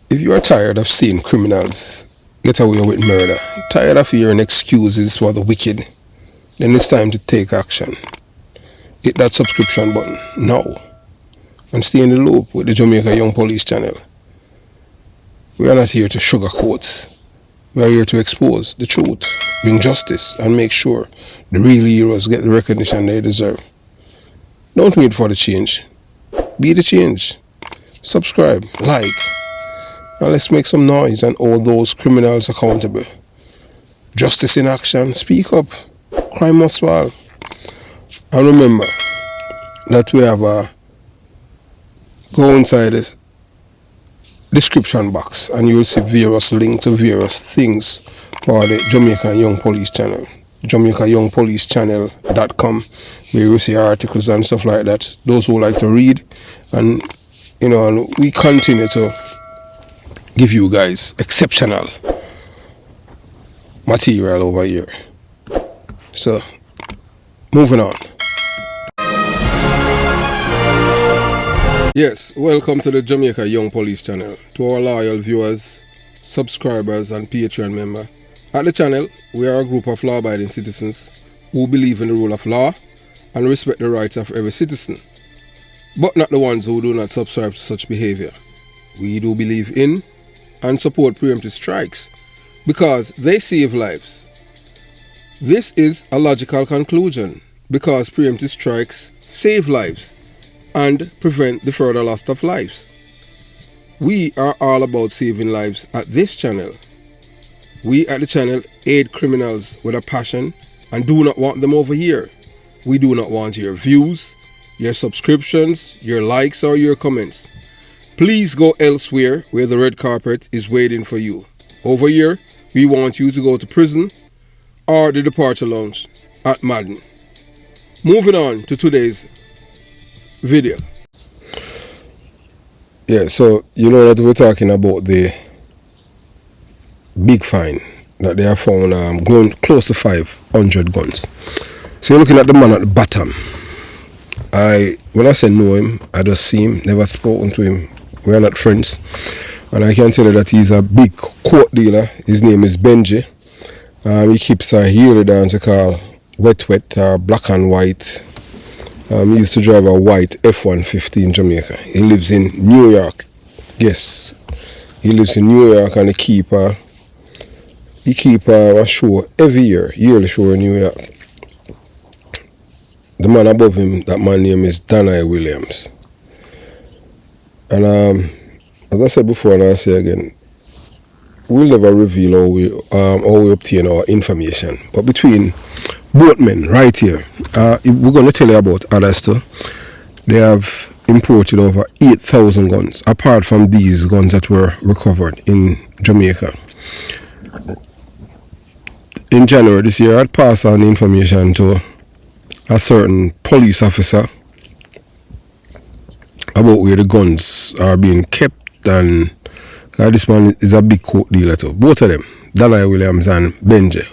If you are tired of seeing criminals get away with murder, tired of hearing excuses for the wicked, then it's time to take action. Hit that subscription button now and stay in the loop with the Jamaica Young Police channel. We are not here to sugarcoat. We are here to expose the truth, bring justice, and make sure the real heroes get the recognition they deserve. Don't wait for the change. Be the change. Subscribe, like, and let's make some noise and hold those criminals accountable. Justice in action. Speak up. Crime must fall. And remember that we have go inside the description box and you'll see various links to various things for the Jamaican Young Police channel. JamaicaYoungPoliceChannel.com, where you see articles and stuff like that. Those who like to read, and and we continue to give you guys exceptional material over here. So, moving on. Yes, welcome to the Jamaica Young Police channel. To our loyal viewers, subscribers, and Patreon members. At the channel, we are a group of law-abiding citizens who believe in the rule of law and respect the rights of every citizen, but not the ones who do not subscribe to such behavior. We do believe in and support preemptive strikes because they save lives. This is a logical conclusion because preemptive strikes save lives and prevent the further loss of lives. We are all about saving lives at this channel. We at the channel aid criminals with a passion and do not want them over here. We do not want your views, your subscriptions, your likes, or your comments. Please go elsewhere where the red carpet is waiting for you. Over here, we want you to go to prison or the departure lounge at Madden. Moving on to today's video. Yeah, so you know that we're talking about the big fine that they have found going close to 500 guns. So you're looking at the man at the bottom. When I say know him, I just see him, never spoken to him. We are not friends. And I can tell you that he's a big court dealer. His name is Benji. He keeps a yearly dance called Wet Black and White. He used to drive a white F-150 in Jamaica. He lives in New York. Yes, he lives in New York, and he keep a show every year, yearly show in New York. The man above him, that man name is Danai Williams. And as I said before, and I'll say again, we'll never reveal how we obtain our information. But between both men right here, we're going to tell you about others too. They have imported over 8,000 guns, apart from these guns that were recovered in Jamaica. In January this year, I'd passed on information to a certain police officer about where the guns are being kept, and this man is a big coke dealer too. Both of them, Danai Williams and Benji.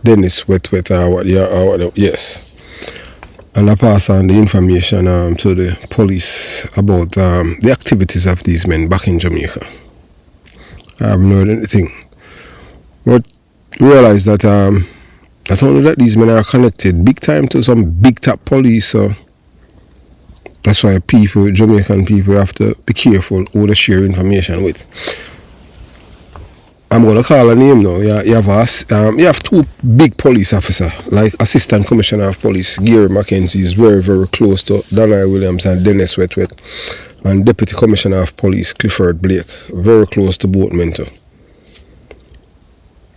Dennis Wet, yes. And I pass on the information to the police about the activities of these men back in Jamaica. I haven't heard anything. But realize that not only that these men are connected big time to some big top police, so that's why Jamaican people have to be careful who they share information with. I'm going to call a name now. You have two big police officers, like Assistant Commissioner of Police Gary Mackenzie is very, very close to Danai Williams and Dennis Wet, and Deputy Commissioner of Police Clifford Blake, very close to both men too.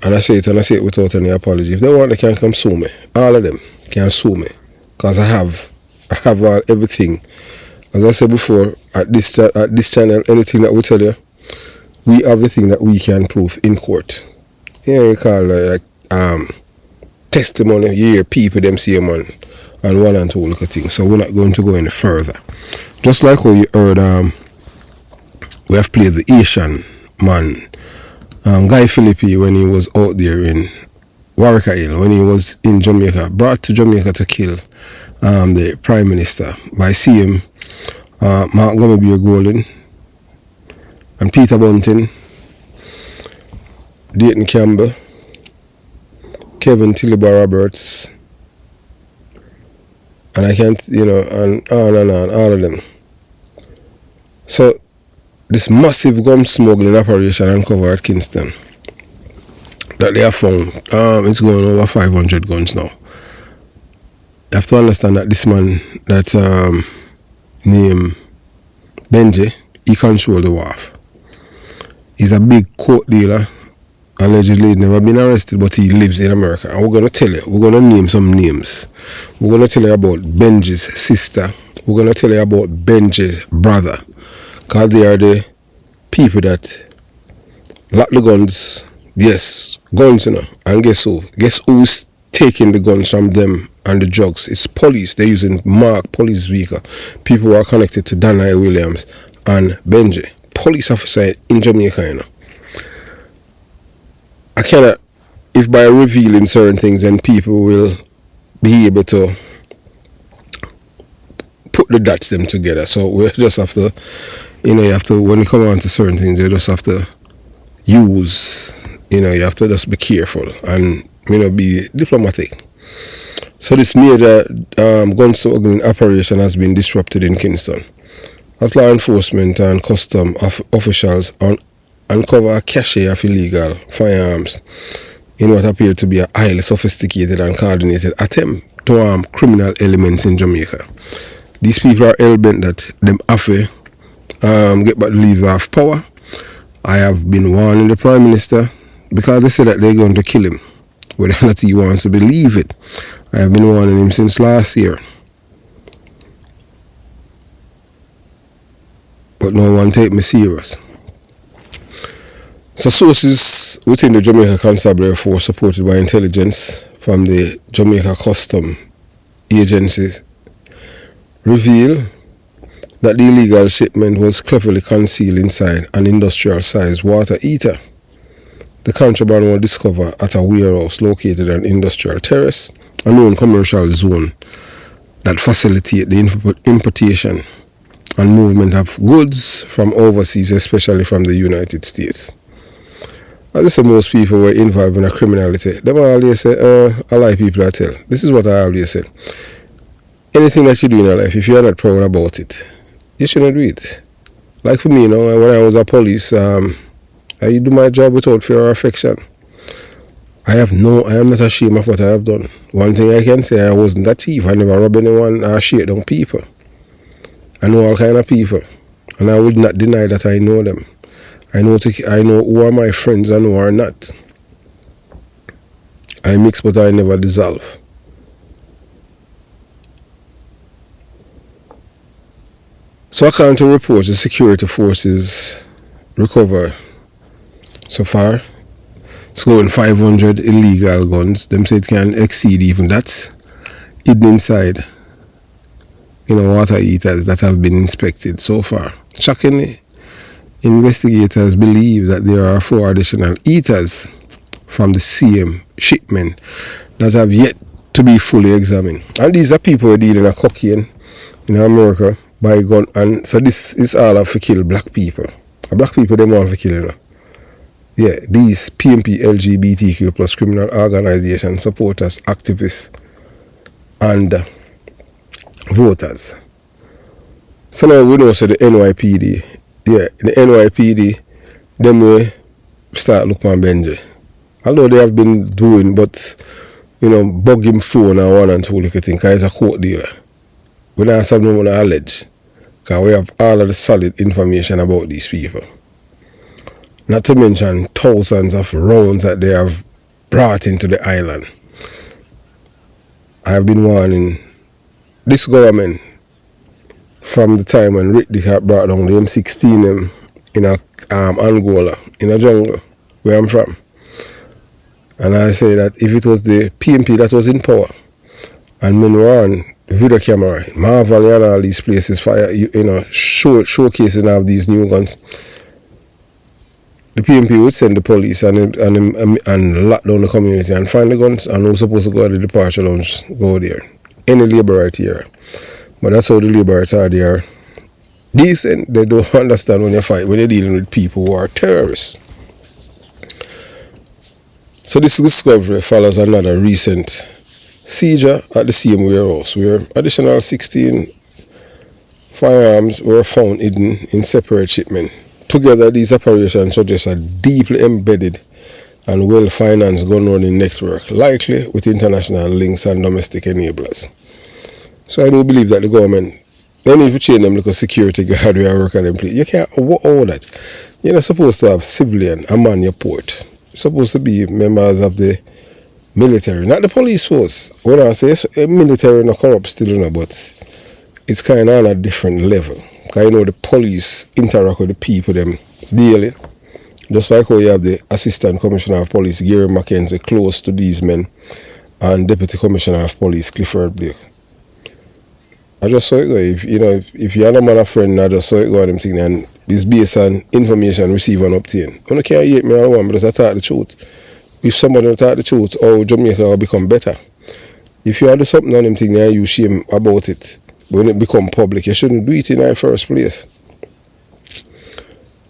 And I say it without any apology. If they want, they can come sue me. All of them can sue me, because I have everything. As I said before, at this channel, anything that we tell you, we have the thing that we can prove in court. You call testimony, you hear people them say man, and one and two little things. So we're not going to go any further. Just like how you heard, we have played the Asian man, Guy Philippi, when he was out there in Warwick Hill, when he was in Jamaica, brought to Jamaica to kill the Prime Minister by CM Mark Gomabir Golden. and Peter Bunting, Dayton Campbell, Kevin Tillibor Roberts, and I can't, and on, all of them. So this massive gun smuggling operation uncovered at Kingston that they have found, it's going over 500 guns now. You have to understand that this man that's named Benji, he controls the wharf. He's a big coke dealer, allegedly never been arrested, but he lives in America. And we're going to tell you, we're going to name some names. We're going to tell you about Benji's sister. We're going to tell you about Benji's brother. Because they are the people that lock the guns. Yes, guns, And guess who? Guess who's taking the guns from them and the drugs? It's police. They're using marked police vehicle. People who are connected to Danai Williams and Benji. Police officer in Jamaica, I cannot, if by revealing certain things, then people will be able to put the dots them together. So we just have to, you have to, when you come on to certain things, you just have to use, you have to just be careful and, be diplomatic. So this major gun smuggling operation has been disrupted in Kingston as law enforcement and custom officials uncover a cache of illegal firearms in what appeared to be a highly sophisticated and coordinated attempt to harm criminal elements in Jamaica. These people are hell-bent that them have to get back the lever of power. I have been warning the Prime Minister because they say that they're going to kill him, whether or not he wants to believe it. I have been warning him since last year. But no one take me serious. So sources within the Jamaica Constabulary Force supported by intelligence from the Jamaica Custom agencies reveal that the illegal shipment was cleverly concealed inside an industrial-sized water heater. The contraband was discovered at a warehouse located on Industrial Terrace, a known commercial zone that facilitates the importation and movement of goods from overseas, especially from the United States. As I say, most people were involved in a criminality. They always say, a lot of people I tell. This is what I always say. Anything that you do in your life, if you're not proud about it, you shouldn't do it. Like for me, when I was a police, I do my job without fear or affection. I am not ashamed of what I have done. One thing I can say, I wasn't a thief. I never robbed anyone or shake down people. I know all kind of people, and I would not deny that I know them. I know who are my friends and who are not. I mix, but I never dissolve. So according to reports, the security forces recover so far. It's going 500 illegal guns. Them say it can exceed even that. Hidden inside, water heaters that have been inspected so far. Shockingly, investigators believe that there are 4 additional heaters from the same shipment that have yet to be fully examined. And these are people who are dealing in cocaine in America by gun. And so this is all for kill black people. Black people, they want to kill, Yeah, these PMP LGBTQ plus criminal organizations, supporters, activists, and voters. So now we know the NYPD. Yeah, the NYPD, them way start looking at Benji. Although they have been doing, but, bug him phone and 1 and 2 little thing, because he's a court dealer. We don't have something to allege, because we have all of the solid information about these people. Not to mention thousands of rounds that they have brought into the island. I have been warning this government from the time when Rick Dick brought down the M16 in Angola, in a jungle, where I'm from. And I say that if it was the PMP that was in power, and men were on video camera, Marvel and all these places, showcasing of these new guns, the PMP would send the police and lock down the community and find the guns, and who's supposed to go to the departure lounge, go there. Any labor right here. But that's how the labour are there decent, they don't understand when you fight, when you're dealing with people who are terrorists. So this discovery follows another recent seizure at the same warehouse, where additional 16 firearms were found hidden in separate shipment. Together, these operations suggest a deeply embedded and well-financed gun-running network, likely with international links and domestic enablers. So I do believe that the government, they need to change them like a security guard where I work at them place. You can't, all that. You're not supposed to have civilian a man your port. You're supposed to be members of the military, not the police force. When I say military not corrupt still, but it's kind of on a different level. Because you know the police interact with the people them daily. Just like how you have the Assistant Commissioner of Police, Gary Mackenzie, close to these men, and Deputy Commissioner of Police, Clifford Blake. I just saw it go. If you're not man a friend, I just saw it go on them thing, and it's based on information received and obtained. I can't hate me or one because I talk the truth. If somebody talk the truth, how Jamaica will become better. If you do something on them thing and you shame about it, when it become public, you shouldn't do it in the first place.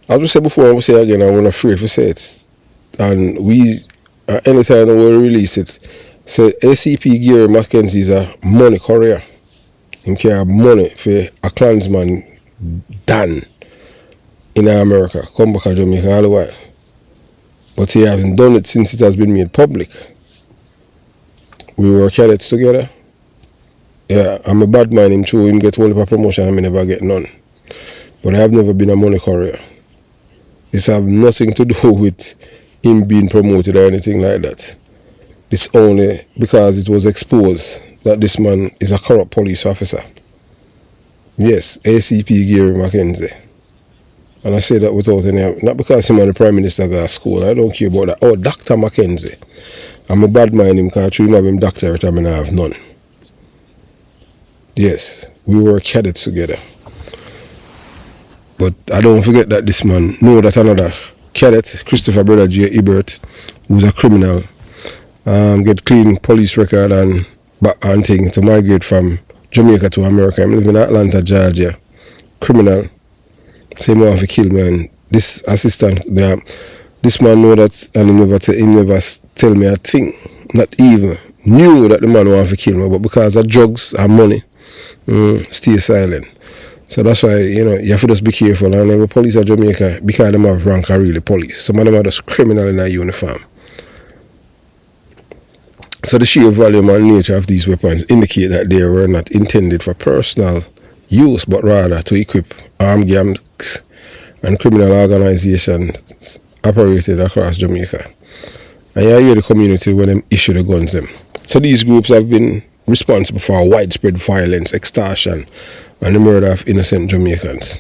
As we said before, I will say again, I'm not afraid to say it. And we, anytime we release it, say ACP Gary Mackenzie is a money courier. He carry money for a clansman done in America, come back to Jamaica all the while. But he hasn't done it since it has been made public. We were cadets together. Yeah, I'm a bad man, him true, him get only a promotion and I never get none. But I have never been a money courier. This have nothing to do with him being promoted or anything like that. It's only because it was exposed that this man is a corrupt police officer. Yes, ACP Gary Mackenzie. And I say that without any, not because him and the Prime Minister got school, I don't care about that. Oh, Dr. Mackenzie. I'm a bad man him because I have him doctorate and I have none. Yes, we were cadets together. But I don't forget that this man know that another cadet, Christopher Brother J. Ebert, who's a criminal, get clean police record and thing to migrate from Jamaica to America. I'm living in Atlanta, Georgia. Criminal. Same one for kill me. And this assistant, this man know that and he never tell me a thing. Not even knew that the man want to kill me, but because of drugs and money, stay silent. So that's why, you have to just be careful. And the police of Jamaica, because them have rank are really police. Some of them are just criminal in a uniform. So the sheer volume and nature of these weapons indicate that they were not intended for personal use, but rather to equip armed gangs and criminal organizations operated across Jamaica. And you hear the community when them issue the guns them. So these groups have been responsible for widespread violence, extortion, and the murder of innocent Jamaicans.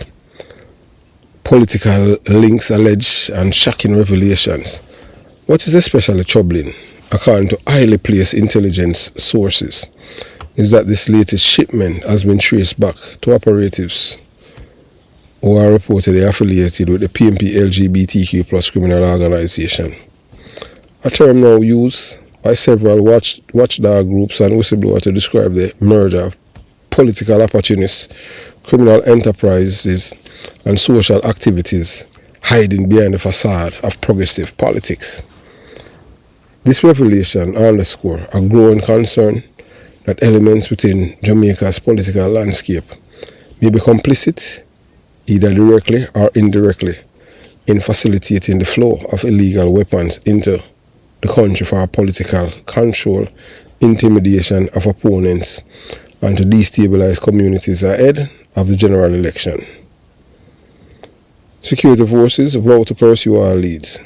Political links alleged and shocking revelations. What is especially troubling, according to highly placed intelligence sources, is that this latest shipment has been traced back to operatives who are reportedly affiliated with the PMP LGBTQ plus criminal organization. A term now used by several watchdog groups and whistleblowers to describe the merger of political opportunists, criminal enterprises, and social activities hiding behind the facade of progressive politics. This revelation underscores a growing concern that elements within Jamaica's political landscape may be complicit, either directly or indirectly, in facilitating the flow of illegal weapons into the country for political control, intimidation of opponents, and to destabilize communities ahead of the general election. Security forces vow to pursue all leads.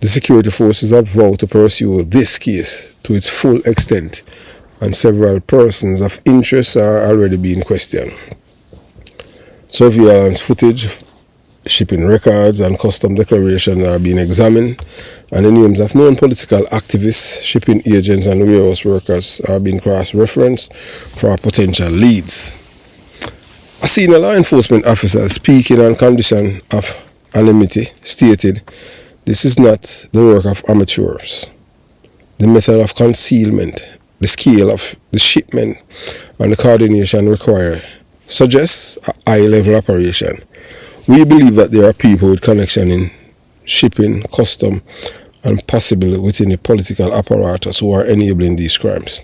The security forces have vowed to pursue this case to its full extent, and several persons of interest are already being questioned. Surveillance footage, shipping records, and custom declarations are being examined, and the names of known political activists, shipping agents, and warehouse workers are being cross-referenced for potential leads. A senior law enforcement officer speaking on condition of anonymity stated, "This is not the work of amateurs. The method of concealment, the scale of the shipment, and the coordination required suggests a high-level operation. We believe that there are people with connection in shipping, custom, and possibly within the political apparatus who are enabling these crimes.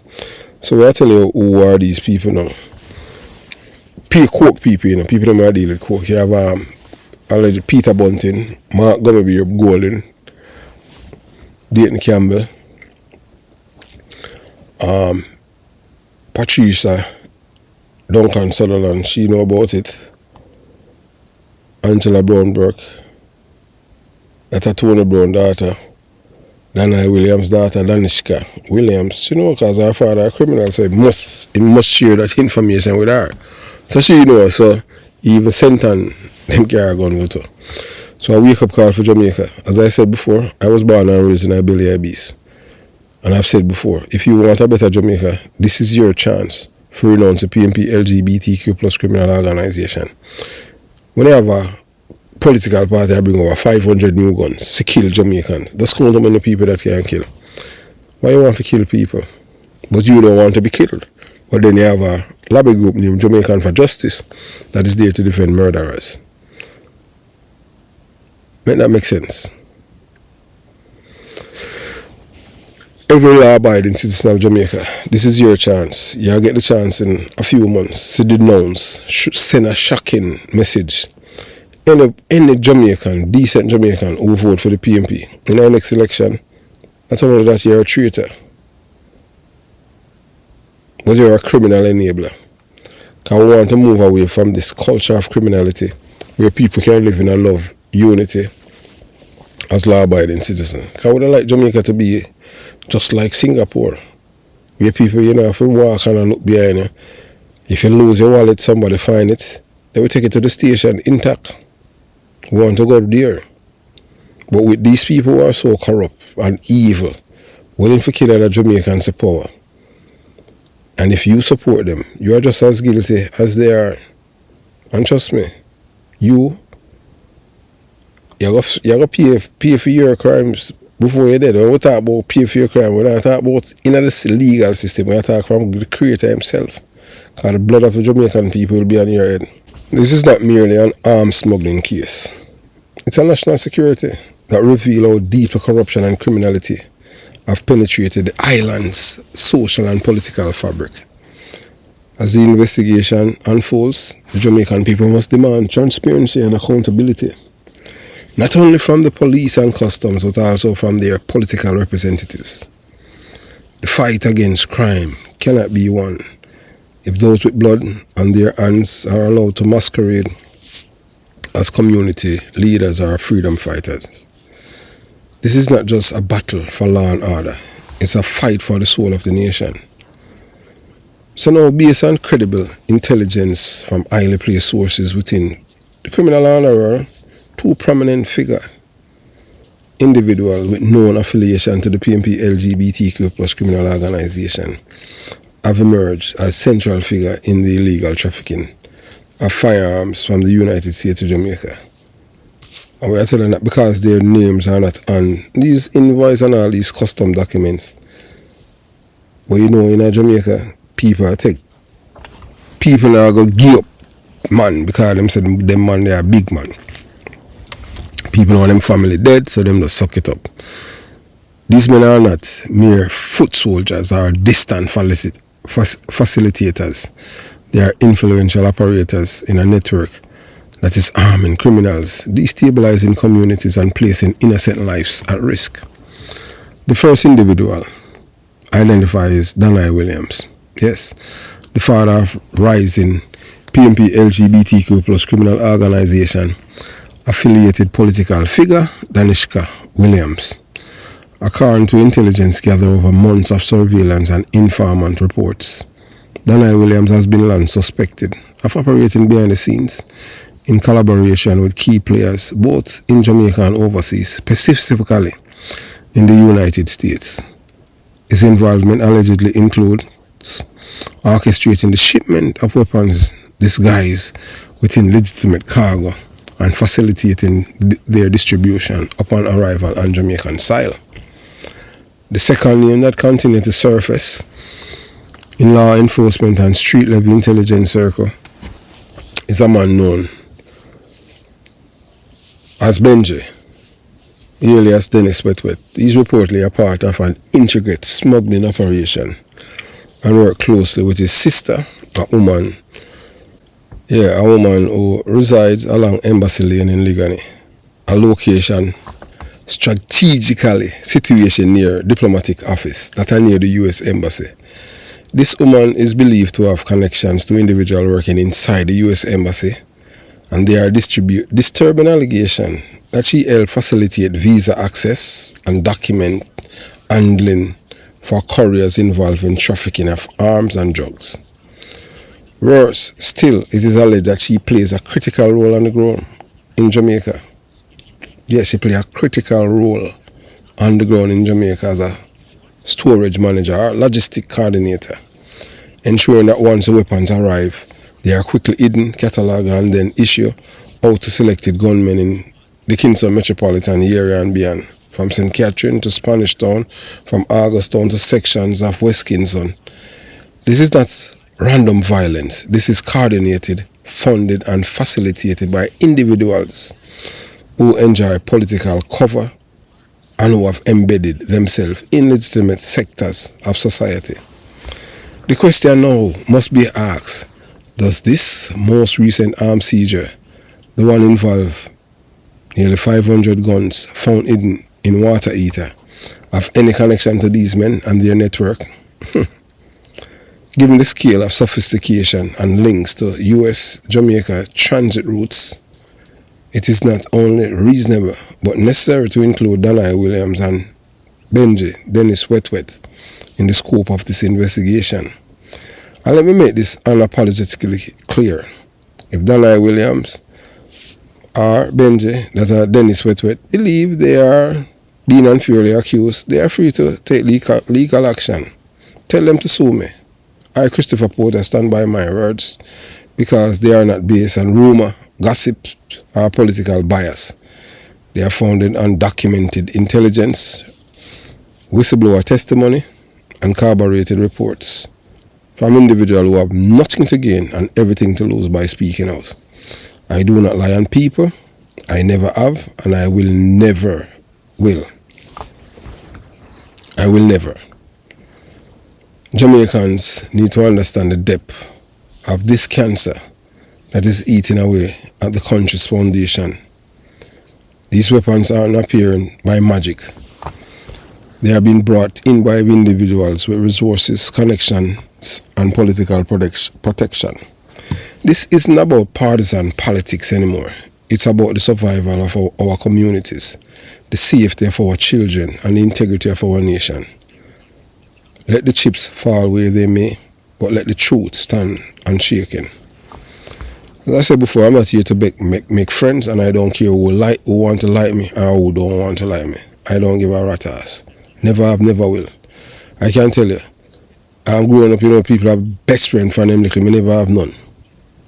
So I'll tell you who are these people now. Coke people, people that deal with coke. You have alleged Peter Bunting, Mark Gummerby Golden, Dayton Campbell, Patricia Duncan Sutherland, she know about it. Angela Brown Burke, that's a Tony Brown daughter. Dana Williams' daughter, Danishka Williams, because her father is a criminal, so he must share that information with her. So she so he even sent on them carry gun with her. So a wake up call for Jamaica. As I said before, I was born and raised in a Billy Abyss. And I've said before, if you want a better Jamaica, this is your chance for renounce the PNP LGBTQ plus criminal organization. When you have a political party that bring over 500 new guns to kill Jamaicans, just count how many people that can kill. Why you want to kill people? But you don't want to be killed. But then you have a lobby group named Jamaican for Justice that is there to defend murderers. Make that make sense? Every law-abiding citizen of Jamaica, this is your chance. You'll get the chance in a few months to denounce, send a shocking message. Any Jamaican, decent Jamaican who vote for the PNP in our next election, not only that you're a traitor, but you're a criminal enabler. Because we want to move away from this culture of criminality where people can live in a love, unity as law-abiding citizens. Because we would like Jamaica to be just like Singapore, where people, if you walk and look behind you, if you lose your wallet, somebody find it, they will take it to the station intact. We want to go there. But with these people who are so corrupt and evil, willing to kill other Jamaicans to power, and if you support them, you are just as guilty as they are. And trust me, you're going to pay for your crimes before you're dead. When we talk about pay for your crime, we're not talking about in the legal system. We're talking about the creator himself. Because the blood of the Jamaican people will be on your head. This is not merely an arms smuggling case. It's a national security that reveals how deep the corruption and criminality have penetrated the island's social and political fabric. As the investigation unfolds, the Jamaican people must demand transparency and accountability, not only from the police and customs, but also from their political representatives. The fight against crime cannot be won if those with blood on their hands are allowed to masquerade as community leaders or freedom fighters. This is not just a battle for law and order, it's a fight for the soul of the nation. So now, based on credible intelligence from highly placed sources within the criminal underworld, two prominent figures, individuals with known affiliation to the PNP LGBTQ plus criminal organization, have emerged as central figure in the illegal trafficking of firearms from the United States to Jamaica. And we are telling that because their names are not on these invoices and all these custom documents. But in Jamaica, people are going to give up man because them say them man they are big man. People know them family dead, so them just suck it up. These men are not mere foot soldiers or distant facilitators. They are influential operators in a network that is arming criminals, destabilizing communities and placing innocent lives at risk. The first individual identified is Dana Williams. Yes, the father of rising PNP LGBTQ plus criminal organization affiliated political figure Danishka Williams. According to intelligence gathered over months of surveillance and informant reports, Dana Williams has been long suspected of operating behind the scenes in collaboration with key players both in Jamaica and overseas, specifically in the United States. His involvement allegedly includes orchestrating the shipment of weapons disguised within legitimate cargo and facilitating their distribution upon arrival on Jamaican soil. The second name that continued to surface in law enforcement and street-level intelligence circle is a man known as Benji, alias Dennis Wetwet. He's reportedly a part of an intricate smuggling operation and worked closely with his sister, a woman who resides along Embassy Lane in Ligani, a location strategically situated near diplomatic office that are near the US Embassy. This woman is believed to have connections to individuals working inside the US Embassy, and they are disturbing allegation that she helped facilitate visa access and document handling for couriers involved in trafficking of arms and drugs. Worse still, it is alleged that she plays a critical role on the ground in Jamaica. Yes, she plays a critical role on the ground in Jamaica as a storage manager or logistic coordinator, ensuring that once the weapons arrive, they are quickly hidden, catalogued, and then issued out to selected gunmen in the Kingston metropolitan area and beyond, from St. Catherine to Spanish Town, from August Town to sections of West Kingston. This is not random violence. This is coordinated, funded, and facilitated by individuals who enjoy political cover and who have embedded themselves in legitimate sectors of society. The question now must be asked, does this most recent armed seizure, the one involved nearly 500 guns found hidden in water heater, have any connection to these men and their network? Given the scale of sophistication and links to US-Jamaica transit routes, it is not only reasonable but necessary to include Danai Williams and Benji Dennis Wetwet in the scope of this investigation. And let me make this unapologetically clear. If Danai Williams or Benji, that are Dennis Wetwet, believe they are being unfairly accused, they are free to take legal action. Tell them to sue me. I, Christopher Porter, stand by my words because they are not based on rumor, gossip, or political bias. They are founded on documented intelligence, whistleblower testimony, and corroborated reports from individuals who have nothing to gain and everything to lose by speaking out. I do not lie on people. I never have, and I will never will. I will never. Jamaicans need to understand the depth of this cancer that is eating away at the country's foundation. These weapons aren't appearing by magic. They are being brought in by individuals with resources, connections, and political protection. This isn't about partisan politics anymore. It's about the survival of our communities, the safety of our children, and the integrity of our nation. Let the chips fall where they may, but let the truth stand unshaken. As I said before, I'm not here to make friends, and I don't care who want to like me or who don't want to like me. I don't give a rat ass. Never have, never will. I can tell you, I'm growing up, people have best friend from them little, me never have none.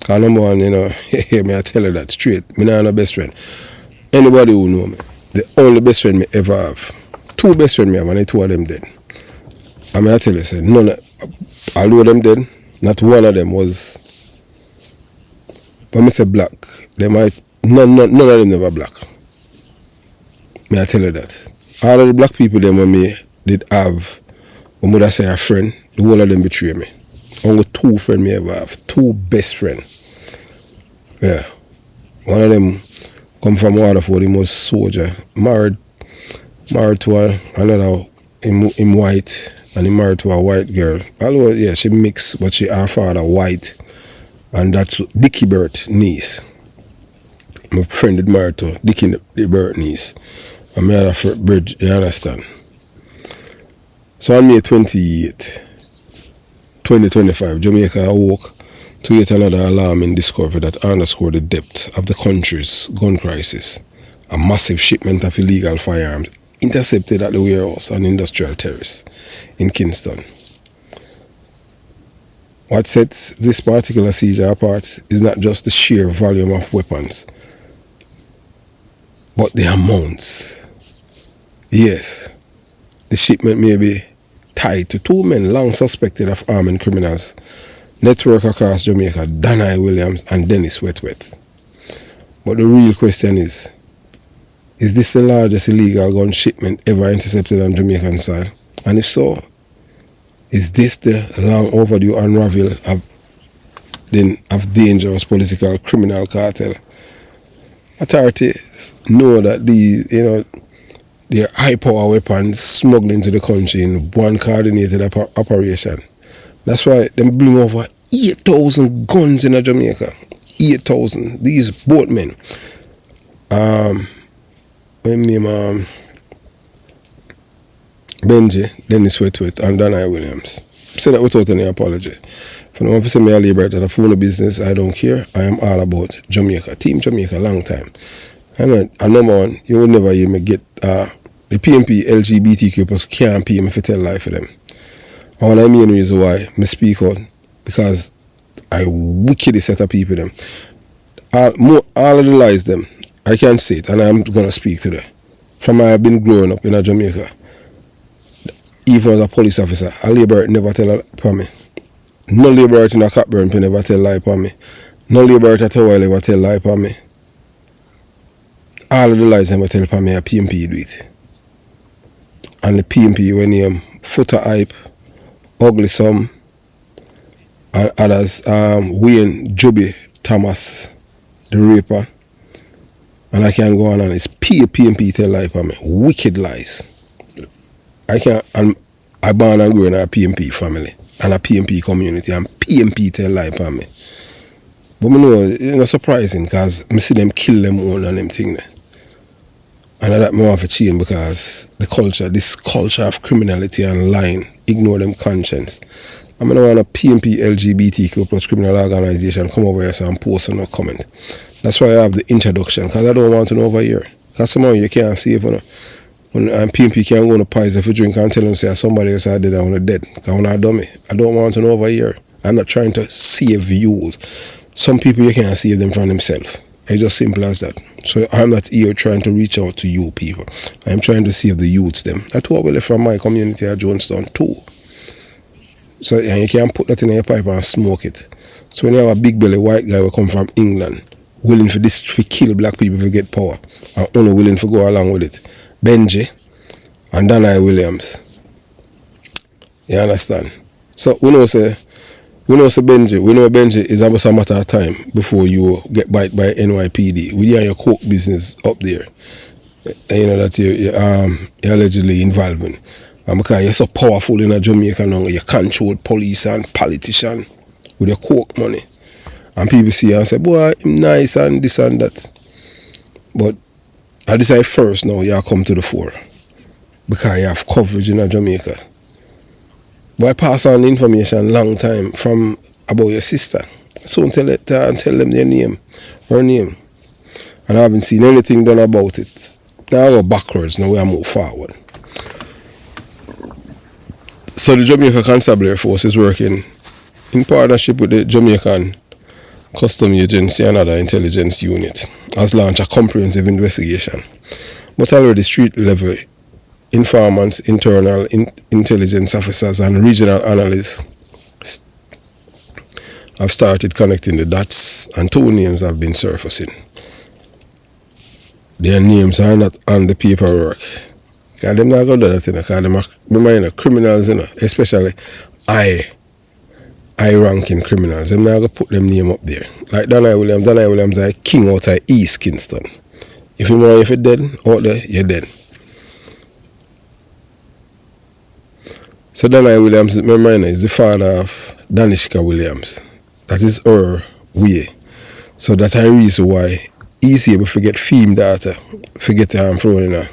Because number one, me I tell you that straight, me not have no best friend. Anybody who know me, the only best friend me ever have, two best friend me have, and the two of them dead. I mean, I tell you, say, all of them dead, not one of them was, when I say black, none of them never black. May I tell you that. All of the black people them when me did have, when would I say a friend, the whole of them betray me. Only two friends me ever have, two best friends. Yeah. One of them come from Waterford, he was soldier, married to another, him white, and he married to a white girl. Although, yeah, she mixed, but her father white. And that's Dickie Burt niece. My friend is married to Dickie Burt niece. And my other bridge, you understand? So on May 28, 2025, Jamaica awoke to yet another alarming discovery that underscored the depth of the country's gun crisis. A massive shipment of illegal firearms intercepted at the warehouse and industrial terrace in Kingston. What sets this particular seizure apart is not just the sheer volume of weapons, but the amounts. Yes, the shipment may be tied to two men long suspected of arming criminals network across Jamaica, Danai Williams and Dennis Wet. But the real question is this the largest illegal gun shipment ever intercepted on Jamaican soil? And if so, is this the long overdue unravel of dangerous political criminal cartel? Authorities know that these, they're high power weapons smuggling to the country in one coordinated operation. That's why they bring over 8,000 guns in Jamaica. 8,000. These boatmen. Benji, Dennis Wet, and Danai Williams. Say that without any apology. For the one to say me a liberator at a phone business, I don't care. I am all about Jamaica. Team Jamaica, long time. And number one, you will never hear me get the PMP LGBTQ plus can't pay me if I tell lie for them. And one of the main reasons why I speak out, because I wickedly set up people them. All of the lies them, I can't say it, and I'm going to speak to them. From I have been growing up in Jamaica, even as a police officer, a labourer never tell a lie for me. No labourer in a Cockburn never tell a lie for me. No labourer at a while ever tell a lie for me. All of the lies them tell for me, a PMP do it. And the PMP when you Footer Hype, Ugly Some, and others, Wayne, Joby, Thomas, the raper, and I can go on and it's PMP tell lie for me. Wicked lies. I can't, and I born and grew in a PMP family and a PMP community, and PMP tell lie for me. But me know it's not surprising because I see them kill them own and them thing there. And that me want to change because this culture of criminality and lying, ignore them conscience. I mean, I want a PMP LGBTQ plus criminal organization come over here and post and no comment. That's why I have the introduction, because I don't want to know over here. Because somehow you can't see it. When PMP can't go on a pies if you drink and tell them say somebody else I did I want to dead. Because I'm not a dummy. I don't want to know over here. I'm not trying to save views. Some people you can't save them from themselves. It's just simple as that. So I'm not here trying to reach out to you people. I'm trying to save the youths them. That's what we left from my community at Jonestown too. So and you can't put that in your pipe and smoke it. So when you have a big belly white guy who come from England, willing for this to kill black people to get power, and only willing to go along with it. Benji and Danai Williams. You understand? So we know Benji is about a matter of time before you get bite by NYPD. We are your coke business up there. You know that you're allegedly involved in. And because you're so powerful in Jamaica now, you control police and politicians with your coke money. And people see you and say, boy, I'm nice and this and that. But I decide first now you come to the fore. Because you have coverage in Jamaica. But I pass on the information long time from about your sister. So tell them their name, her name. And I haven't seen anything done about it. Now I go backwards, now I move forward. So the Jamaica Constabulary Force is working in partnership with the Jamaican Custom Agency and other intelligence unit has launched a comprehensive investigation. But already street level informants, internal intelligence officers and regional analysts have started connecting the dots, and 2 names have been surfacing. Their names are not on the paperwork. Because them not going to do that, because them are criminals, especially high-ranking criminals. Them not going to put them name up there. Like Danai Williams is a king out of East Kingston. If you know if you're dead out there, you're dead. So Danai Williams, remember, is the father of Danishka Williams. That is her way. So that's a reason why easy able to get female daughter, forget her and thrown in a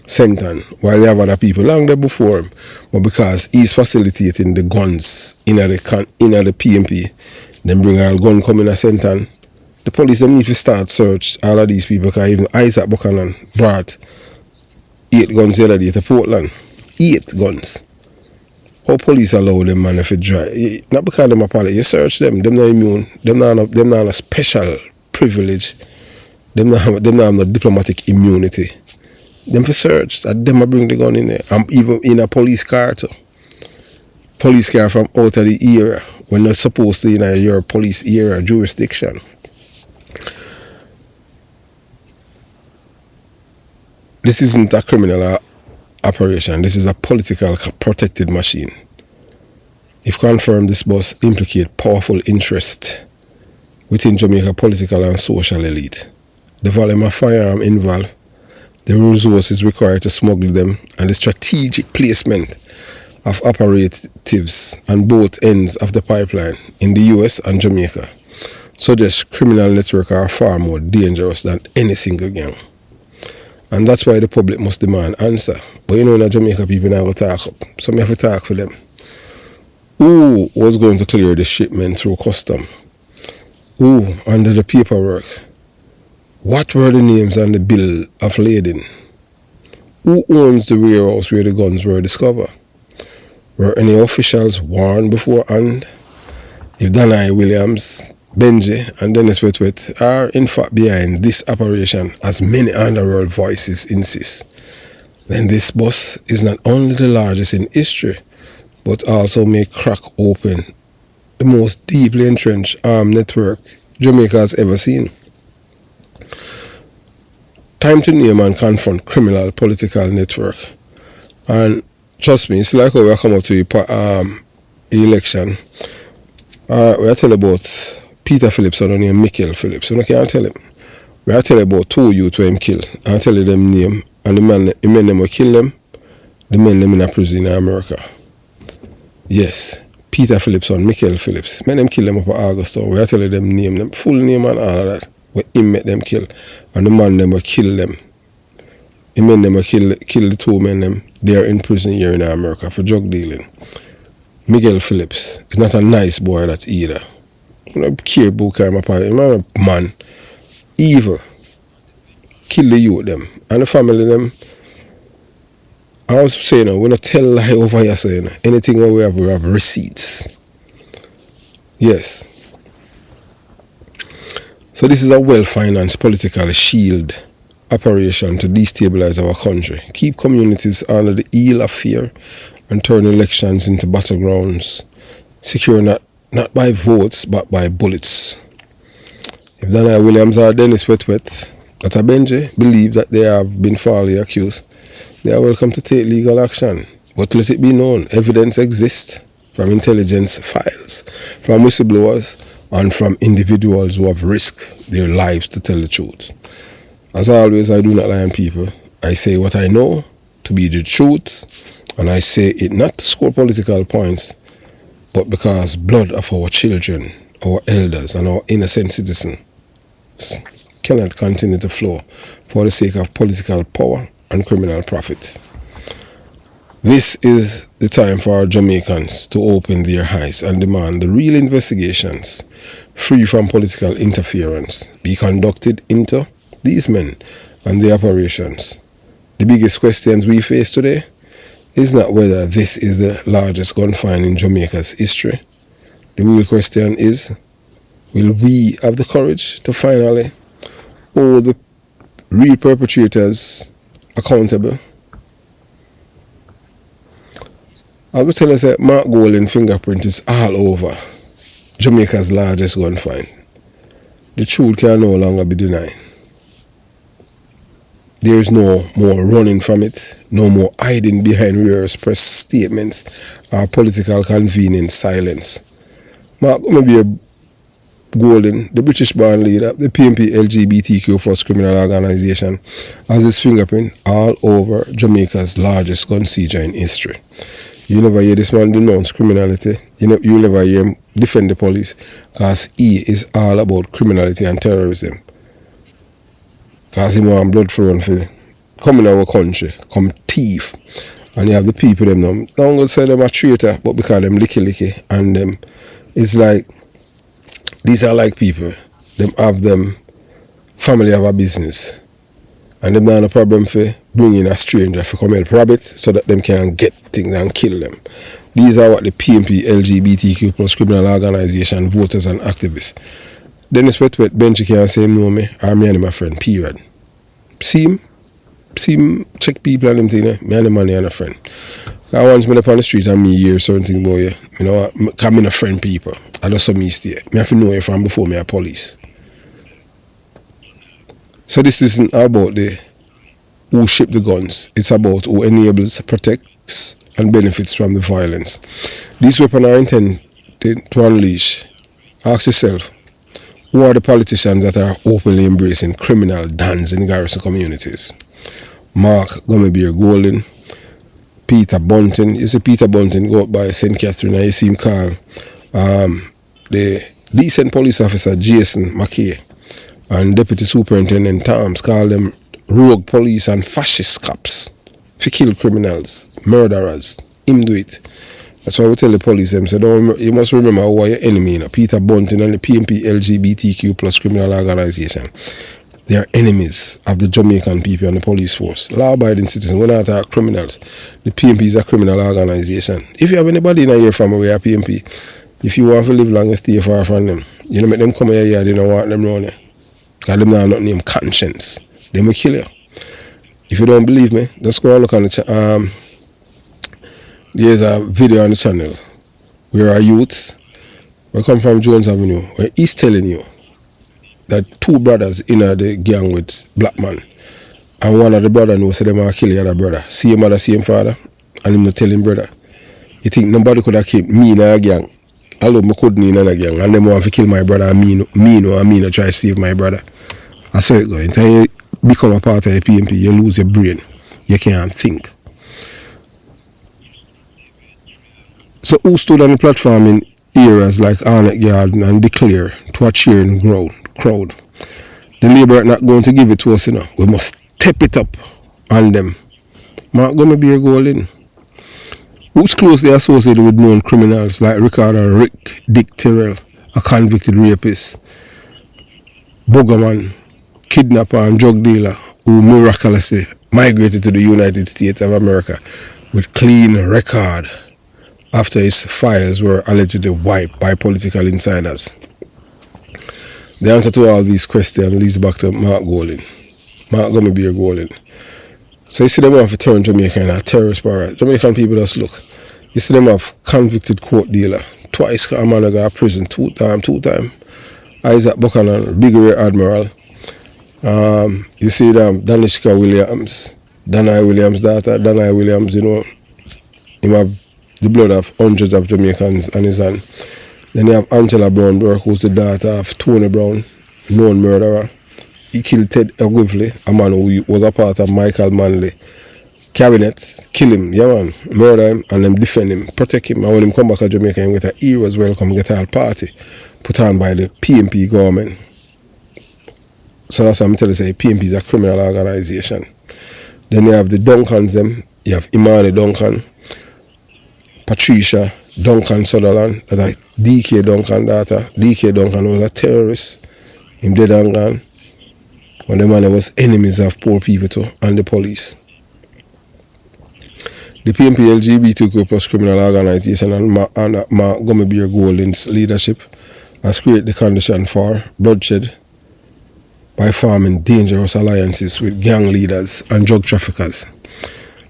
sentence, while you have other people long there before him. But because he's facilitating the guns in the PMP, then bring all gun come in a sentence, the police then need to start search all of these people, because even Isaac Buchanan brought 8 guns the other day to Portland. 8 guns. How police allow them man if it dry? Not because them a pilot. You search them. Them not immune. Them not a special privilege. Them not have no diplomatic immunity. Them for search. And them a bring the gun in there. And even in a police car too. Police car from out of the area when they're supposed to your police area jurisdiction. This isn't a criminal operation. This is a political protected machine. If confirmed, this must implicate powerful interest within Jamaica political and social elite. The volume of firearm involved, the resources required to smuggle them, and the strategic placement of operatives on both ends of the pipeline in the US and Jamaica suggests criminal networks are far more dangerous than any single gang. And that's why the public must demand answer. But in Jamaica, people never talk up. So we have to talk for them. Who was going to clear the shipment through custom? Who under the paperwork? What were the names on the bill of lading? Who owns the warehouse where the guns were discovered? Were any officials warned beforehand? If Danai Williams, Benji and Dennis Wetwet are in fact behind this operation, as many underworld voices insist, then this bus is not only the largest in history, but also may crack open the most deeply entrenched armed network Jamaica has ever seen. Time to name and confront criminal political network. And trust me, it's like how we come up to the election. We are telling about Peter Phillips and name Michael Phillips. You can't tell him. We are telling about two youth who him kill. And tell them name. And the men them will kill them. The men them in a prison in America. Yes. Peter Phillips and Michael Phillips. Men them kill them up at Augustown. We are telling them name, them full name and all of that. Where him make them kill. And the man them will kill them. The men them will kill the two men them. They are in prison here in America for drug dealing. Miguel Phillips is not a nice boy that either. I don't care about him apart. He's not a man. Evil. Kill the youth them. And the family them. I was saying, we don't tell lie over here saying anything we have receipts. Yes. So this is a well-financed political shield operation to destabilize our country, keep communities under the heel of fear, and turn elections into battlegrounds, secure not by votes but by bullets. If Daniel Williams or Dennis Wetwet, that a Benji, believe that they have been falsely accused, they are welcome to take legal action. But let it be known, evidence exists from intelligence files, from whistleblowers, and from individuals who have risked their lives to tell the truth. As always, I do not lie on people. I say what I know to be the truth, and I say it not to score political points, but because blood of our children, our elders, and our innocent citizens cannot continue to flow for the sake of political power and criminal profit. This is the time for our Jamaicans to open their eyes and demand the real investigations, free from political interference, be conducted into these men and their operations. The biggest questions we face today is not whether this is the largest gun find in Jamaica's history. The real question is, will we have the courage to finally hold the real perpetrators accountable? I will tell us that Mark Golding fingerprint is all over Jamaica's largest gun find. The truth can no longer be denied. There is no more running from it, no more hiding behind rehearsed press statements or political convenient silence. Mark Golding, the British-born leader, the PNP LGBTQ plus criminal organization, has his fingerprint all over Jamaica's largest gun seizure in history. You never hear this man denounce criminality. You never hear him defend the police, because he is all about criminality and terrorism. Because he want blood flowing for come in our country, come thief. And you have the people them now. Not going to say them a traitor, but because them licky. And them, it's like, these are like people. Them have them family have a business. And them not a problem for bringing a stranger for come help rob it so that them can get things and kill them. These are what the PNP LGBTQ plus criminal organization, voters and activists. Dennis Wetwet, Benji can't say no me, or me and my friend, period. See him, check people and them thing, me and the money and a friend. I once been up on the street and me hear certain things about you. You know, because I'm a friend people. I just saw me stay. Me have to know you from before me a police. So this isn't about the who ship the guns. It's about who enables, protects, and benefits from the violence. These weapons are intended to unleash. Ask yourself, who are the politicians that are openly embracing criminal dons in garrison communities? Mark Gummerbeer Golden, Peter Bunting. You see Peter Bunting go up by St. Catherine and you see him call the decent police officer Jason McKay and Deputy Superintendent Toms call them rogue police and fascist cops to kill criminals, murderers. Him do it. That's why we tell the police them, so you must remember who are your enemy, you know, Peter Bunting and the PMP LGBTQ plus criminal organization. They are enemies of the Jamaican people and the police force. Law-abiding citizens, we're not our criminals. The PMP is a criminal organization. If you have anybody in your family who are PMP, if you want to live long and stay far from them, you don't make them come here, you don't want them around you. Because them not nothing named conscience. They will kill you. If you don't believe me, just go and look on the there's a video on the channel where a youth will come from Jones Avenue where he's telling you that two brothers in the gang with black man, and one of the brother knows them are kill the other brother. Same mother, same father, and him not telling brother. You think nobody could have kept me in a gang? Although I couldn't in a gang, and them want to kill my brother and me no try to save my brother. I saw it going. Until you become a part of the PMP, you lose your brain. You can't think. So who stood on the platform in areas like Arnett Garden and declare to a cheering crowd? The Labour are not going to give it to us, you know. We must step it up on them. Mark Gummerbeer Golden. Who's closely associated with known criminals like Ricardo Rick Dick Terrell, a convicted rapist, Buggerman, kidnapper and drug dealer who miraculously migrated to the United States of America with clean record after his files were allegedly wiped by political insiders? The answer to all these questions leads back to Mark Gummerbeer Golden. So you see them have to turn Jamaica in a terrorist parade. Jamaican people just look. You see them have convicted court dealer. Twice a man got prison, two time. Isaac Buchanan, Big Rear Admiral. You see them, Danishka Williams, Danai Williams' daughter, Danai Williams, you know, him have the blood of hundreds of Jamaicans and his hand. Then you have Angela Brown Burke, who's the daughter of Tony Brown, known murderer. He killed Ted Ogilvy, a man who was a part of Michael Manley cabinet. Kill him, yeah man, murder him, and then defend him, protect him. And when him come back to Jamaica, he get a hero's welcome, get a party put on by the PMP government. So that's what I'm telling you, PMP is a criminal organization. Then you have the Duncans, them. You have Imani Duncan, Patricia Duncan Sutherland, that is DK Duncan daughter. DK Duncan was a terrorist. Him dead and gone. When the man was enemies of poor people too, and the police. The PMP LGBTQ plus criminal organization and Mark Gummerbeer Golden's leadership has created the condition for bloodshed by forming dangerous alliances with gang leaders and drug traffickers.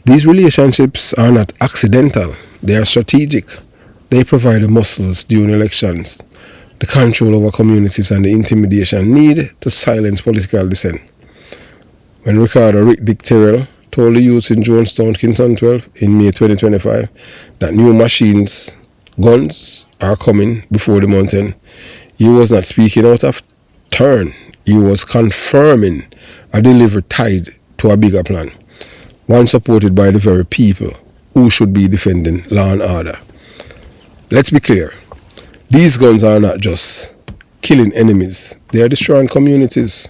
These relationships are not accidental, they are strategic. They provide the muscles during elections, the control over communities and the intimidation needed to silence political dissent. When Ricardo Rick Dick Terrell told the youth in Jonestown, Kingston 12 in May 2025 that new machines, guns are coming before the mountain, he was not speaking out of turn. He was confirming a delivery tied to a bigger plan, one supported by the very people who should be defending law and order. Let's be clear, these guns are not just killing enemies, they are destroying communities,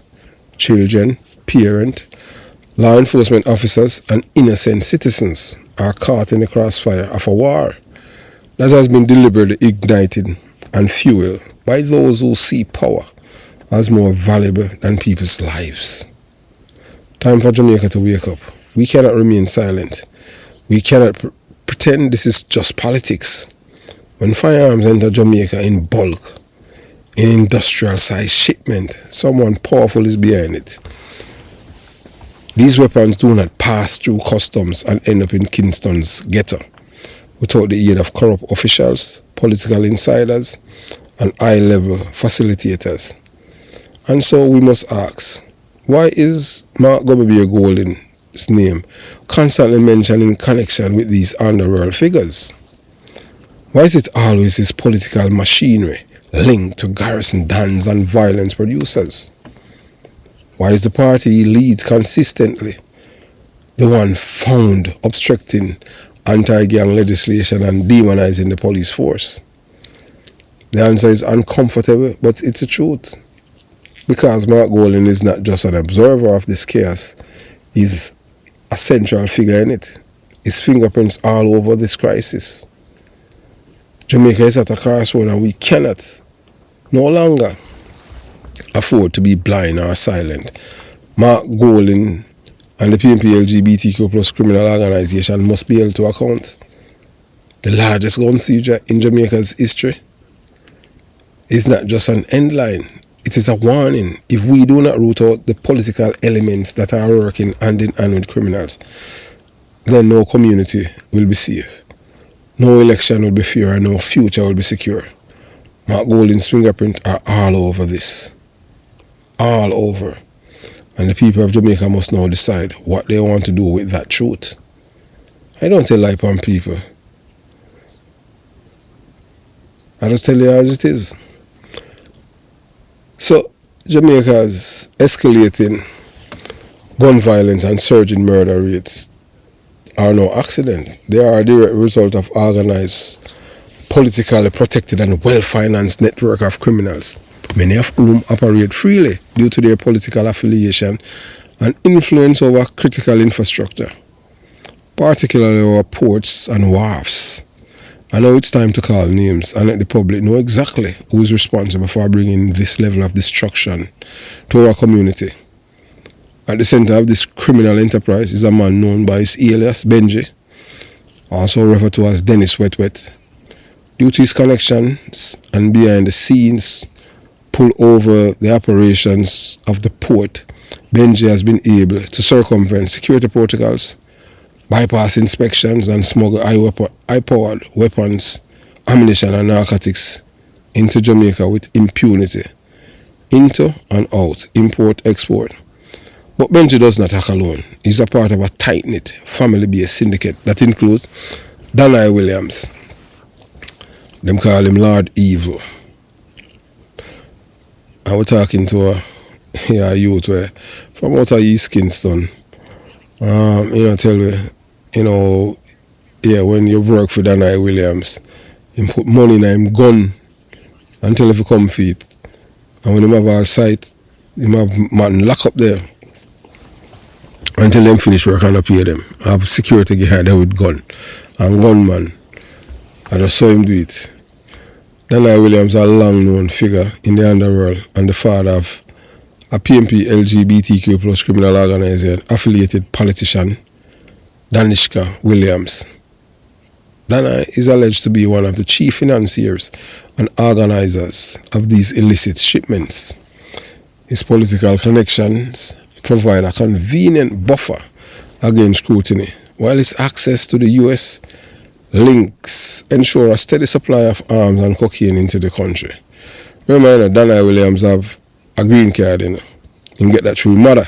children, parents, law enforcement officers and innocent citizens are caught in the crossfire of a war that has been deliberately ignited and fueled by those who see power as more valuable than people's lives. Time for Jamaica to wake up. We cannot remain silent. We cannot pretend this is just politics. When firearms enter Jamaica in bulk, in industrial-sized shipment, someone powerful is behind it. These weapons do not pass through customs and end up in Kingston's ghetto. without the aid of corrupt officials, political insiders, and high-level facilitators. And so we must ask, why is Mark Gobabia Golding's name constantly mentioned in connection with these underworld figures? Why is it always his political machinery linked to garrison dons and violence producers? Why is the party he leads consistently the one found obstructing anti-gang legislation and demonizing the police force? The answer is uncomfortable, but it's the truth. Because Mark Golding is not just an observer of this chaos, he's a central figure in it. His fingerprints all over this crisis. Jamaica is at a crossroad and we cannot, no longer, afford to be blind or silent. Mark Golding and the PNP LGBTQ plus criminal organization must be held to account. The largest gun seizure in Jamaica's history is not just an end line. It is a warning. If we do not root out the political elements that are working hand in hand with criminals, then no community will be safe. No election will be fair and no future will be secure. Mark Golding's fingerprints are all over this. All over. And the people of Jamaica must now decide what they want to do with that truth. I don't tell lie on people. I just tell you as it is. So, Jamaica's escalating gun violence and surging murder rates are no accident. They are a direct result of organized, politically protected and well-financed network of criminals, many of whom operate freely due to their political affiliation and influence over critical infrastructure, particularly over ports and wharfs. I know it's time to call names and let the public know exactly who is responsible for bringing this level of destruction to our community. At the center of this criminal enterprise is a man known by his alias Benji, also referred to as Dennis Wet Wet. Due to his connections and behind the scenes pull over the operations of the port, Benji has been able to circumvent security protocols, bypass inspections and smuggle high-powered weapons, ammunition and narcotics into Jamaica with impunity. Into and out, import, export. But Benji does not act alone. He's a part of a tight-knit, family-based syndicate that includes Danai Williams. Them call him Lord Evil. I was talking to a youth where, from out of East Kingston, tell me, when you work for Danai Williams, he put money in him gun until if you come feet. And when he have all sight, he have man lock up there until them finish work and I pay them. I have security guy there with gun and gunman. I just saw him do it. Danai Williams, a long-known figure in the underworld and the father of a PNP LGBTQ plus criminal organization affiliated politician, Danishka Williams. Danai is alleged to be one of the chief financiers and organizers of these illicit shipments. His political connections provide a convenient buffer against scrutiny, while his access to the US links ensure a steady supply of arms and cocaine into the country. Remember, Danai Williams have a green card, You can get that through mother.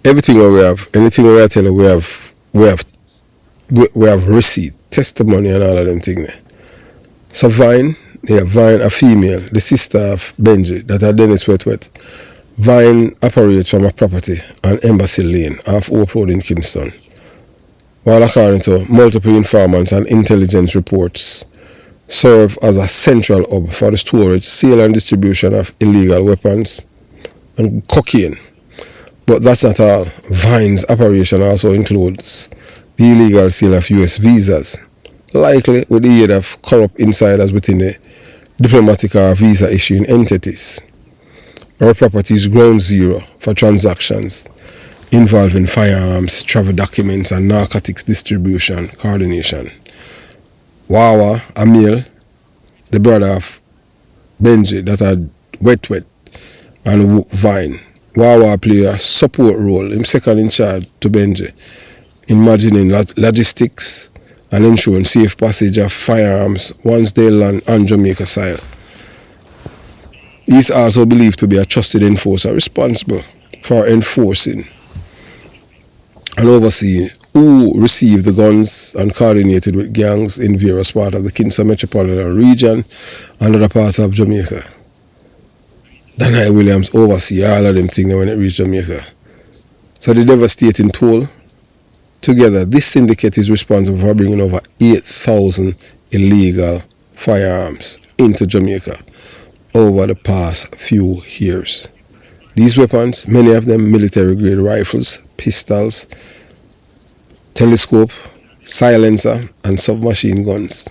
Everything we have, anything we tell you, we have receipt, testimony and all of them things. So Vine, a female, the sister of Benji, that are Dennis Wet Wet. Vine operates from a property on Embassy Lane off Oak Road in Kingston. While according to multiple informants and intelligence reports, serve as a central hub for the storage, sale and distribution of illegal weapons and cocaine. But that's not all. Vine's operation also includes the illegal sale of US visas, likely with the aid of corrupt insiders within the diplomatic or visa issuing entities. Our property is ground zero for transactions involving firearms, travel documents and narcotics distribution coordination. Wawa, a male, the brother of Benji that had Wet Wet and Vine. Wawa play a support role, him second in charge to Benji, in managing logistics and ensuring safe passage of firearms once they land on Jamaica soil. He is also believed to be a trusted enforcer responsible for enforcing and overseeing who received the guns and coordinated with gangs in various parts of the Kingston metropolitan region and other parts of Jamaica. Danhai Williams oversee all of them things when it reached Jamaica. So the devastating toll. Together, this syndicate is responsible for bringing over 8,000 illegal firearms into Jamaica over the past few years. These weapons, many of them military-grade rifles, pistols, telescope, silencer, and submachine guns,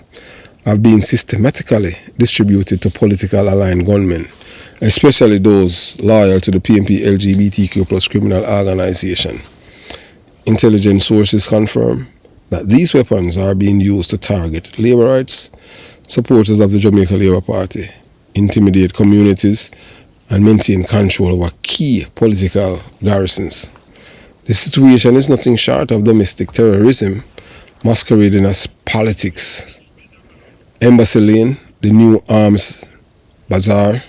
have been systematically distributed to political aligned gunmen, especially those loyal to the PNP LGBTQ plus criminal organization. Intelligence sources confirm that these weapons are being used to target labor rights, supporters of the Jamaica Labour Party, intimidate communities, and maintain control over key political garrisons. The situation is nothing short of domestic terrorism masquerading as politics. Embassy Lane, the new arms bazaar,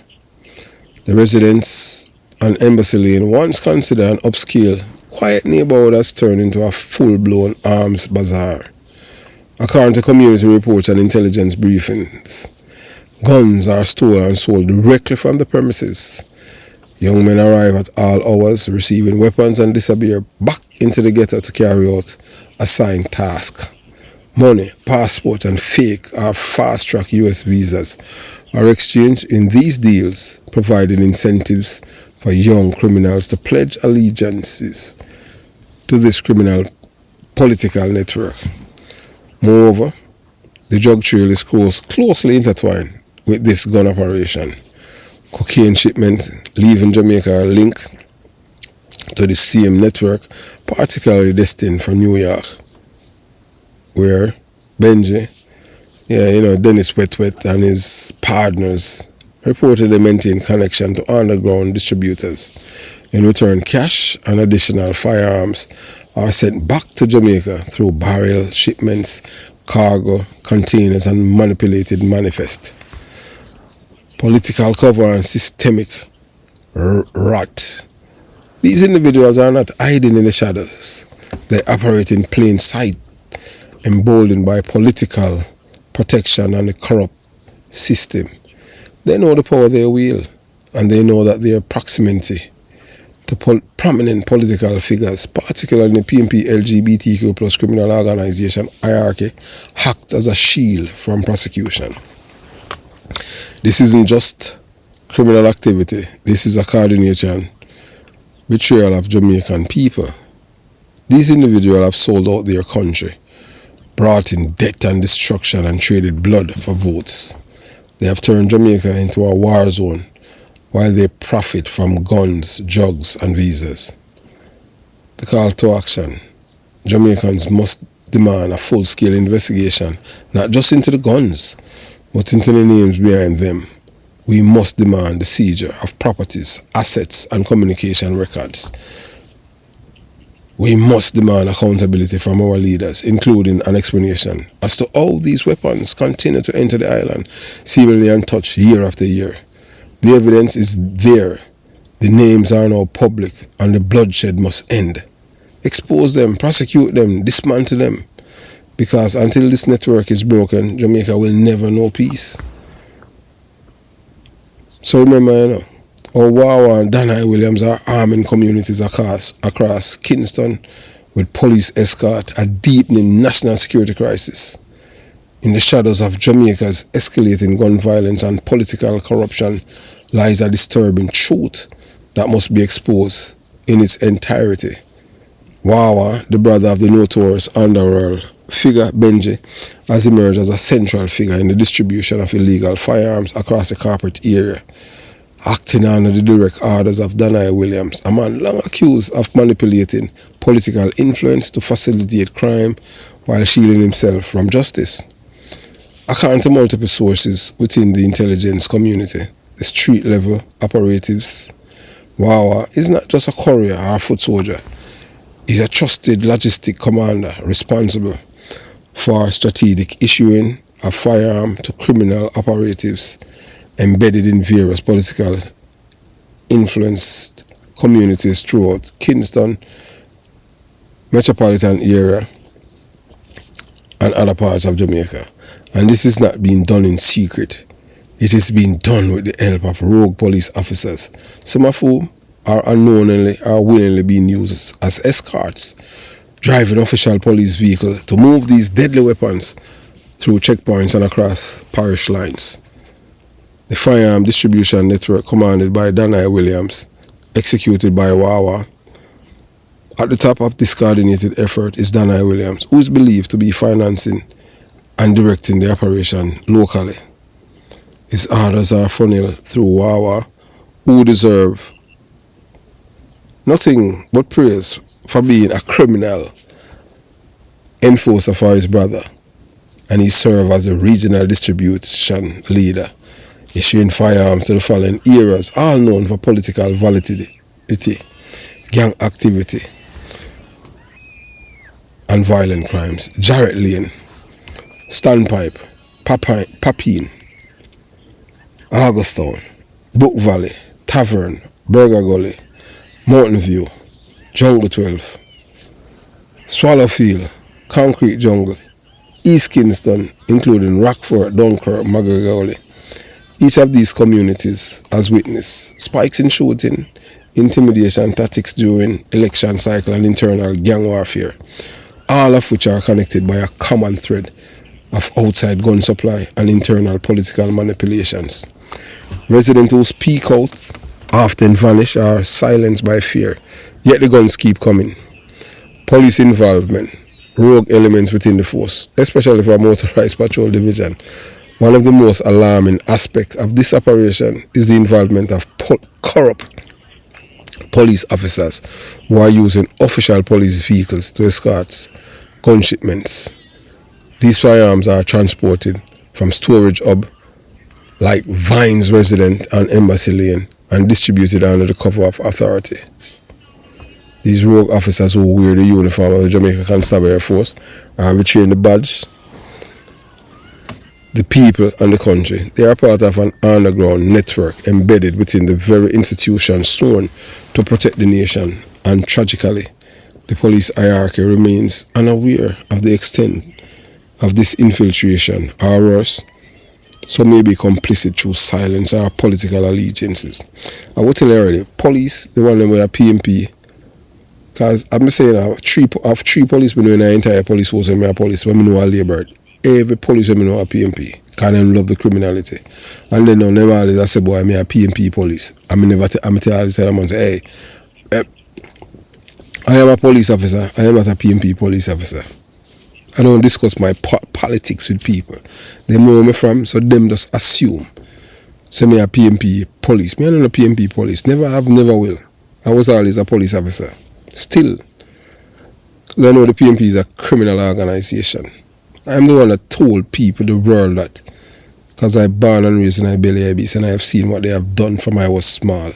the residents on Embassy Lane, once considered an upscale, quiet neighborhood, has turned into a full-blown arms bazaar. According to community reports and intelligence briefings, guns are stolen and sold directly from the premises. Young men arrive at all hours, receiving weapons, and disappear back into the ghetto to carry out assigned tasks. Money, passport, and fake or fast-track US visas are exchanged in these deals, providing incentives for young criminals to pledge allegiances to this criminal political network. Moreover, the drug trail is closely intertwined with this gun operation. Cocaine shipment leaving Jamaica are linked to the same network, particularly destined for New York, where Benji, Dennis Wet and his partners reportedly maintain connection to underground distributors. In return, cash and additional firearms are sent back to Jamaica through barrel shipments, cargo, containers, and manipulated manifest. Political cover and systemic rot. These individuals are not hiding in the shadows. They operate in plain sight, emboldened by political protection and a corrupt system. They know the power they wield, and they know that their proximity to prominent political figures, particularly in the PNP LGBTQ plus criminal organization hierarchy, act as a shield from prosecution. This isn't just criminal activity. This is a coordination, betrayal of Jamaican people. These individuals have sold out their country, brought in death and destruction, and traded blood for votes. They have turned Jamaica into a war zone while they profit from guns, drugs, and visas. The call to action. Jamaicans must demand a full-scale investigation, not just into the guns, but into the names behind them. We must demand the seizure of properties, assets, and communication records. We must demand accountability from our leaders, including an explanation as to how these weapons continue to enter the island, seemingly untouched year after year. The evidence is there. The names are now public, and the bloodshed must end. Expose them, prosecute them, dismantle them. Because until this network is broken, Jamaica will never know peace. So remember, Wawa and Danhai Williams are arming communities across Kingston with police escort, a deepening national security crisis. In the shadows of Jamaica's escalating gun violence and political corruption lies a disturbing truth that must be exposed in its entirety. Wawa, the brother of the notorious underworld figure Benji, has emerged as a central figure in the distribution of illegal firearms across the corporate area, acting under the direct orders of Danhai Williams, a man long accused of manipulating political influence to facilitate crime while shielding himself from justice. According to multiple sources within the intelligence community, the street-level operatives, Wawa is not just a courier or a foot soldier. He's a trusted logistic commander responsible for strategic issuing of firearm to criminal operatives embedded in various political influenced communities throughout Kingston metropolitan area and other parts of Jamaica. And this is not being done in secret. It is being done with the help of rogue police officers, some of whom are unknowingly or willingly being used as escorts, driving official police vehicles to move these deadly weapons through checkpoints and across parish lines. The firearm distribution network commanded by Danai Williams, executed by Wawa. At the top of this coordinated effort is Danai Williams, who is believed to be financing and directing the operation locally. His orders are funneled through Wawa, who deserve nothing but praise for being a criminal enforcer for his brother, and he served as a regional distribution leader, issuing firearms to the following areas, all known for political volatility, gang activity, and violent crimes: Jarrett Lane, Standpipe, Papine, Augustown, Brook Valley, Tavern, Burger Gully, Mountain View, Jungle 12, Swallowfield, Concrete Jungle, East Kingston, including Rockford, Dunkirk, Magagoli. Each of these communities has witnessed spikes in shooting, intimidation tactics during election cycle, and internal gang warfare, all of which are connected by a common thread of outside gun supply and internal political manipulations. Residents who speak out often vanish or are silenced by fear, yet the guns keep coming. Police involvement, rogue elements within the force, especially for a motorized patrol division. One of the most alarming aspects of this operation is the involvement of corrupt police officers who are using official police vehicles to escort gun shipments. These firearms are transported from storage hub like Vines Resident and Embassy Lane and distributed under the cover of authorities. These rogue officers who wear the uniform of the Jamaica Constabulary Force are betraying the badge, the people and the country. They are part of an underground network embedded within the very institutions sworn to protect the nation, and tragically, the police hierarchy remains unaware of the extent of this infiltration, or worse, some may be complicit through silence or political allegiances. I will tell you already, police, the one that we are PMP, because I'm saying I have three policemen in the entire police force when we are police, when we know are laboured. Every police when we know are PMP, because they love the criminality. And then now never always I say, boy, I'm a PMP police. I'm tell all this time, I'm say, hey, I am a police officer, I am not a PMP police officer. I don't discuss my politics with people. They know where I'm from, so them just assume. Say me a PMP police. Me I'm not a PMP police. Never have, never will. I was always a police officer. Still. I know the PMP is a criminal organization. I'm the one that told people, the world, that because I born and raised in a belly abyss and I have seen what they have done from I was small.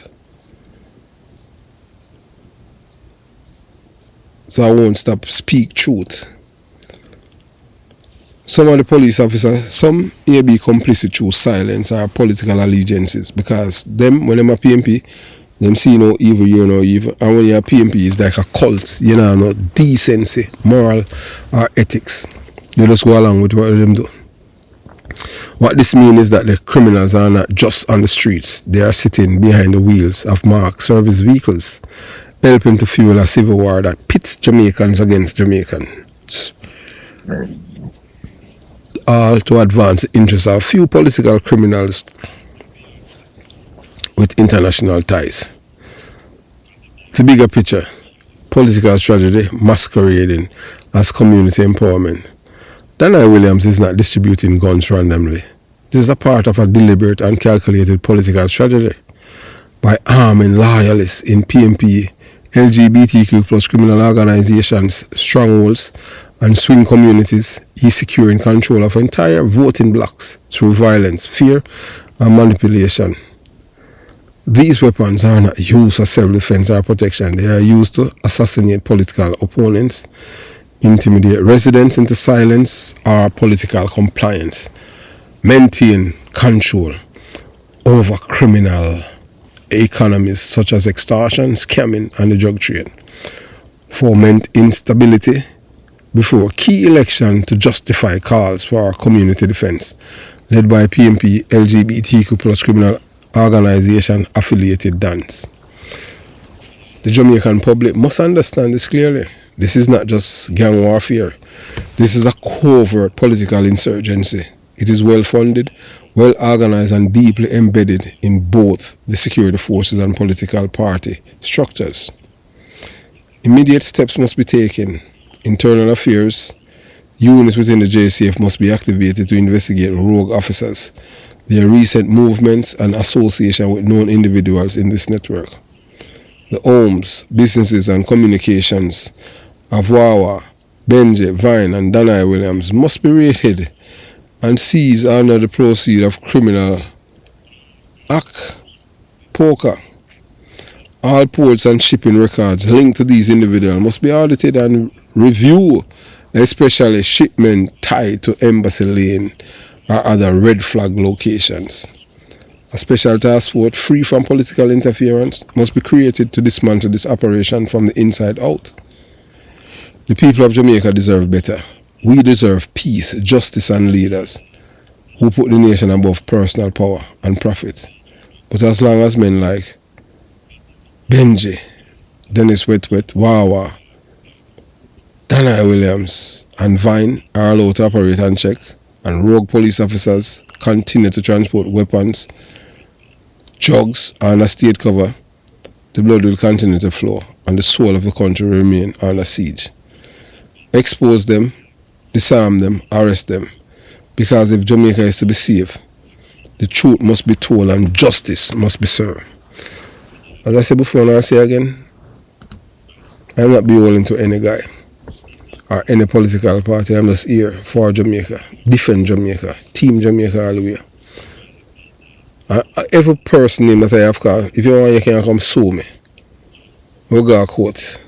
So I won't stop speak truth. Some of the police officers, some may be complicit through silence or political allegiances, because them, when them a PMP, them see no evil, you know evil. And when you're a PMP, it's like a cult, you know, no decency, moral, or ethics. You just go along with what them do. What this means is that the criminals are not just on the streets, they are sitting behind the wheels of marked service vehicles, helping to fuel a civil war that pits Jamaicans against Jamaicans. All to advance the interests of a few political criminals with international ties. The bigger picture, political strategy masquerading as community empowerment. Danai Williams is not distributing guns randomly. This is a part of a deliberate and calculated political strategy. By arming loyalists in PMP, LGBTQ plus criminal organizations, strongholds, and swing communities, he's securing control of entire voting blocks through violence, fear, and manipulation. These weapons are not used for self-defense or protection. They are used to assassinate political opponents, intimidate residents into silence or political compliance, maintain control over criminal economies such as extortion, scamming, and the drug trade, foment instability before key election to justify calls for community defense, led by PMP LGBTQ plus criminal organization affiliated dons. The Jamaican public must understand this clearly. This is not just gang warfare. This is a covert political insurgency. It is well funded, well organized, and deeply embedded in both the security forces and political party structures. Immediate steps must be taken. Internal affairs units within the JCF must be activated to investigate rogue officers, their recent movements, and association with known individuals in this network. The homes, businesses, and communications of Wawa, Benji, Vine, and Danai Williams must be raided and seized under the proceeds of criminal act poker. All ports and shipping records linked to these individuals must be audited and reviewed, especially shipment tied to Embassy Lane or other red flag locations. A special task force free from political interference must be created to dismantle this operation from the inside out. The people of Jamaica deserve better. We deserve peace, justice, and leaders who put the nation above personal power and profit. But as long as men like Benji, Dennis Wetwet, Wawa, Danai Williams, and Vine are allowed to operate uncheck, and rogue police officers continue to transport weapons, drugs, under state cover, the blood will continue to flow and the soul of the country will remain under siege. Expose them, disarm them, arrest them, because if Jamaica is to be safe, the truth must be told and justice must be served. As I said before and I'll say again, I'm not beholden to any guy or any political party. I'm just here for Jamaica, defend Jamaica, team Jamaica all the way. Every person name that I have called, if you want, you can come sue me. We'll go to court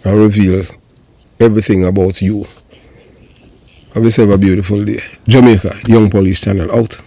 and reveal everything about you. Have yourself a beautiful day. Jamaica Young Police Channel out.